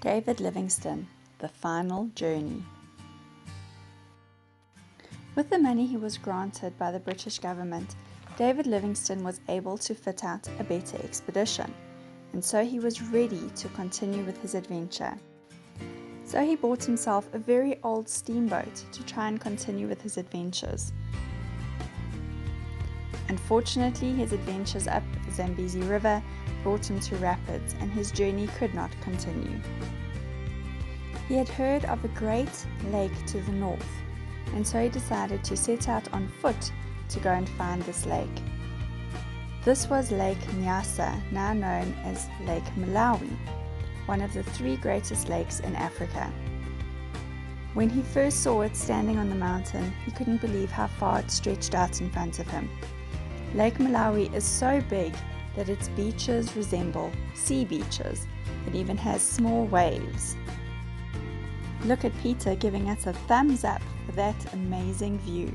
David Livingstone, The Final Journey. With the money he was granted by the British government, David Livingstone was able to fit out a better expedition, and so he was ready to continue with his adventure. So he bought himself a very old steamboat to try and continue with his adventures. Unfortunately, his adventures up the Zambezi River brought him to rapids, and his journey could not continue. He had heard of a great lake to the north, and so he decided to set out on foot to go and find this lake. This was Lake Nyasa, now known as Lake Malawi, one of the 3 greatest lakes in Africa. When he first saw it standing on the mountain, he couldn't believe how far it stretched out in front of him. Lake Malawi is so big that its beaches resemble sea beaches. It even has small waves. Look at Peter giving us a thumbs up for that amazing view.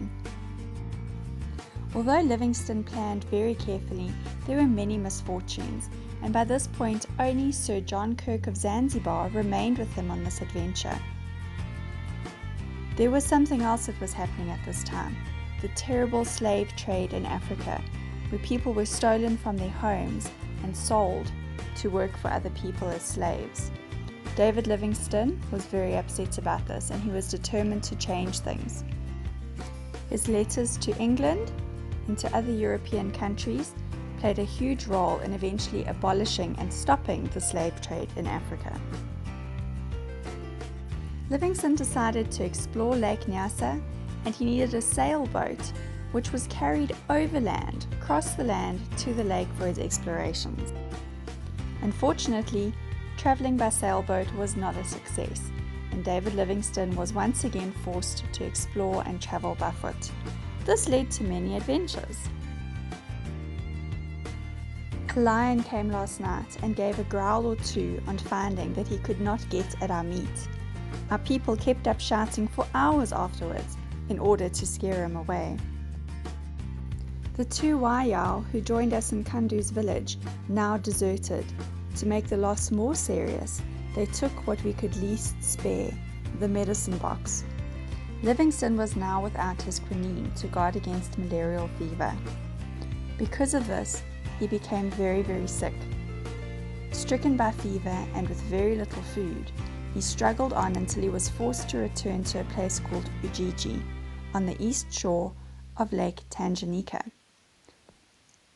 Although Livingstone planned very carefully, there were many misfortunes, and by this point only Sir John Kirk of Zanzibar remained with him on this adventure. There was something else that was happening at this time, the terrible slave trade in Africa, where people were stolen from their homes and sold to work for other people as slaves. David Livingstone was very upset about this, and he was determined to change things. His letters to England and to other European countries played a huge role in eventually abolishing and stopping the slave trade in Africa. Livingstone decided to explore Lake Nyasa, and he needed a sailboat which was carried overland, across the land to the lake for his explorations. Unfortunately, travelling by sailboat was not a success, and David Livingstone was once again forced to explore and travel by foot. This led to many adventures. A lion came last night and gave a growl or two on finding that he could not get at our meat. Our people kept up shouting for hours afterwards in order to scare him away. The 2 Wayao who joined us in Kandu's village now deserted. To make the loss more serious, they took what we could least spare, the medicine box. Livingstone was now without his quinine to guard against malarial fever. Because of this, he became very, very sick. Stricken by fever and with very little food, he struggled on until he was forced to return to a place called Ujiji, on the east shore of Lake Tanganyika.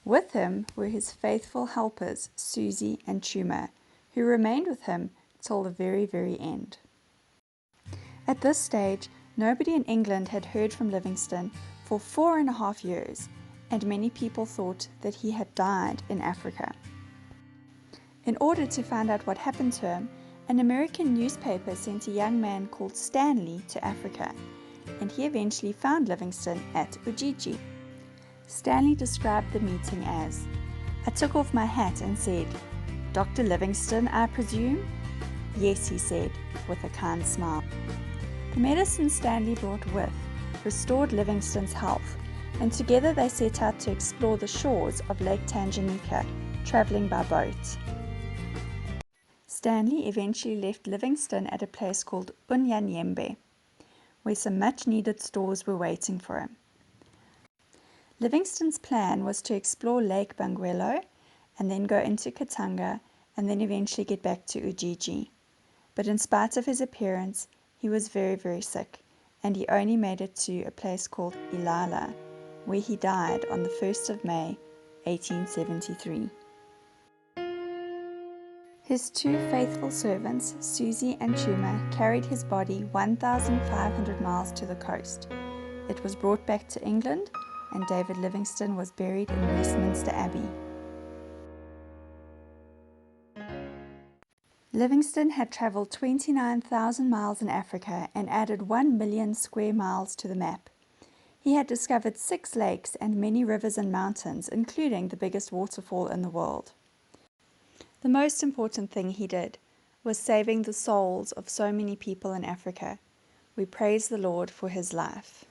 With him were his faithful helpers, Susie and Chuma, who remained with him till the very, very end. At this stage, nobody in England had heard from Livingstone for 4.5 years, and many people thought that he had died in Africa. In order to find out what happened to him, an American newspaper sent a young man called Stanley to Africa, and he eventually found Livingstone at Ujiji. Stanley described the meeting as, "I took off my hat and said, 'Dr. Livingstone, I presume?' 'Yes,' he said, with a kind smile." The medicine Stanley brought with restored Livingstone's health, and together they set out to explore the shores of Lake Tanganyika, travelling by boat. Stanley eventually left Livingstone at a place called Unyanyembe, where some much-needed stores were waiting for him. Livingstone's plan was to explore Lake Bangweolo and then go into Katanga and then eventually get back to Ujiji. But in spite of his appearance, he was very, very sick, and he only made it to a place called Olalla, where he died on the 1st of May, 1873. His 2 faithful servants, Susie and Chuma, carried his body 1,500 miles to the coast. It was brought back to England, and David Livingstone was buried in Westminster Abbey. Livingstone had travelled 29,000 miles in Africa and added 1 million square miles to the map. He had discovered 6 lakes and many rivers and mountains, including the biggest waterfall in the world. The most important thing he did was saving the souls of so many people in Africa. We praise the Lord for his life.